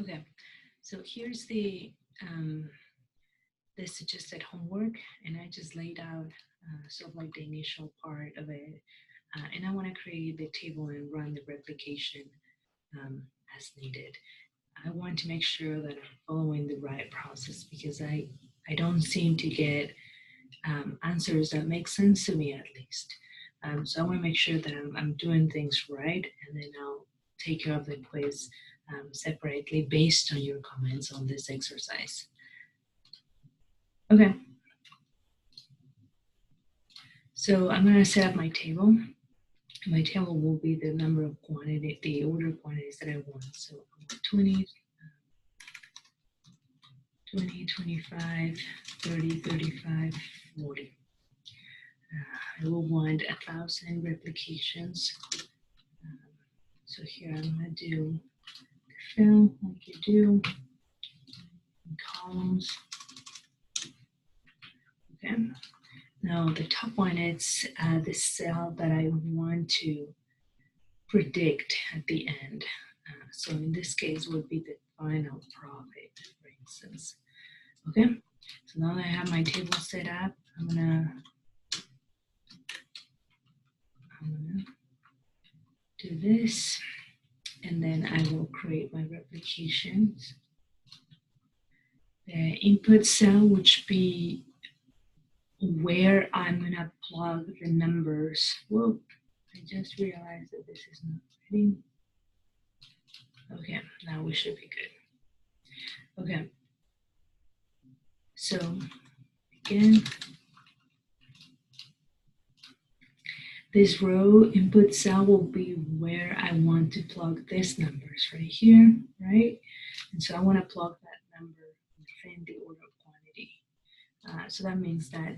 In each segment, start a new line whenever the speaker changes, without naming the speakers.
Okay, so here's the suggested homework, and I just laid out sort of like the initial part of it, and I want to create the table and run the replication as needed. I want to make sure that I'm following the right process because I don't seem to get answers that make sense to me at least. So I want to make sure that I'm doing things right, and then I'll take care of the quiz separately based on your comments on this exercise. Okay. So I'm going to set up my table. My table will be the number of quantity, the order of quantities that I want. So 20, 20, 25, 30, 35, 40. I will want 1,000 replications. So here I'm going to do the fill like you do in columns. Okay. Now the top one is the cell that I want to predict at the end. So in this case would be the final profit, for instance. Okay. So now that I have my table set up, I'm gonna do this, and then I will create my replications. The input cell, which be where I'm gonna plug the numbers. Whoa, I just realized that this is not ready. Okay, now we should be good. Okay, so again, this row input cell will be where I want to plug these numbers right here, right? And so I want to plug that number within the order of quantity. So that means that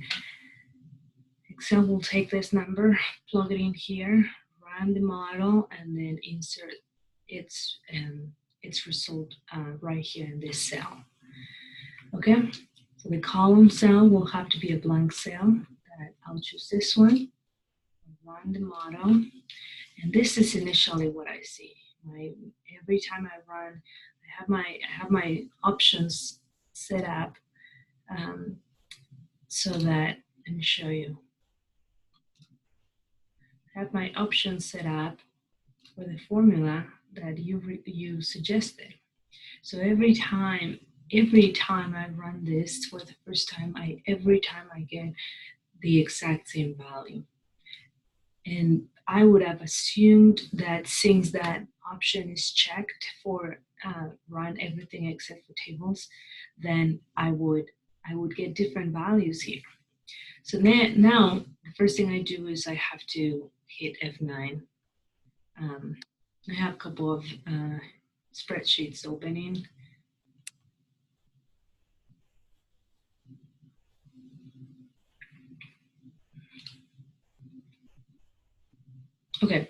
Excel will take this number, plug it in here, run the model, and then insert its result right here in this cell. Okay, so the column cell will have to be a blank cell. I'll choose this one. Run the model, and this is initially what I see. Right? Every time I run, I have my options set up so that, let me show you. I have my options set up for the formula that you suggested. So every time I run this for the first time, every time I get the exact same value. And I would have assumed that since that option is checked for run everything except for tables, then I would get different values here. So now the first thing I do is I have to hit F9. I have a couple of spreadsheets opening. Okay,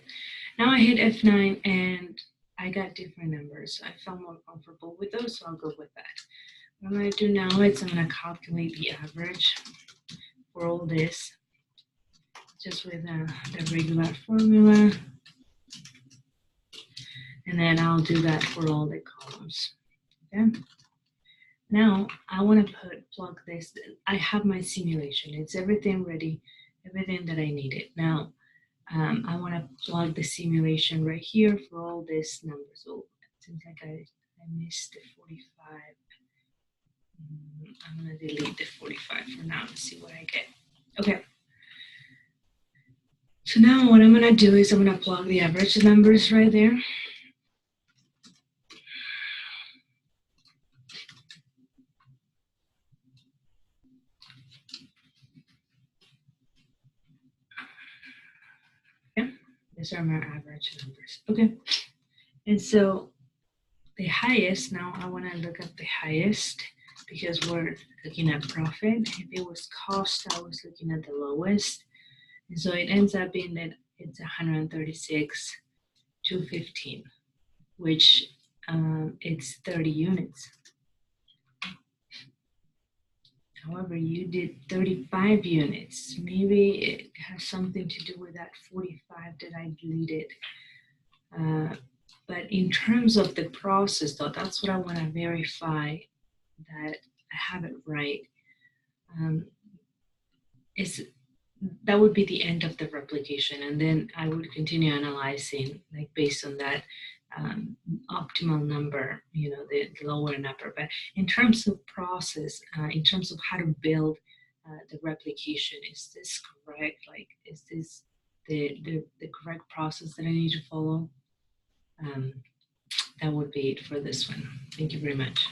now I hit F9 and I got different numbers. I felt more comfortable with those, so I'll go with that. What I'm going to do now is I'm going to calculate the average for all this, just with the regular formula. And then I'll do that for all the columns. Okay. Now I want to plug this. I have my simulation. It's everything ready, everything that I needed. Now I want to plug the simulation right here for all these numbers. Oh, it seems like I missed the 45. I'm going to delete the 45 for now and see what I get. Okay. So now what I'm going to do is I'm going to plug the average numbers right there. Okay. These are my average numbers. Okay. And so the highest, now I want to look at the highest because we're looking at profit. If it was cost, I was looking at the lowest. And so it ends up being that it's 136,215, which it's 30 units. However, you did 35 units. Maybe it has something to do with that 45 that I deleted. But in terms of the process, though, that's what I want to verify that I have it right. Um, is that would be the end of the replication, and then I would continue analyzing, like based on that optimal number, the lower number. But in terms of process, in terms of how to build the replication, is this correct? Like, is this the correct process that I need to follow? Um, that would be it for this one. Thank you very much.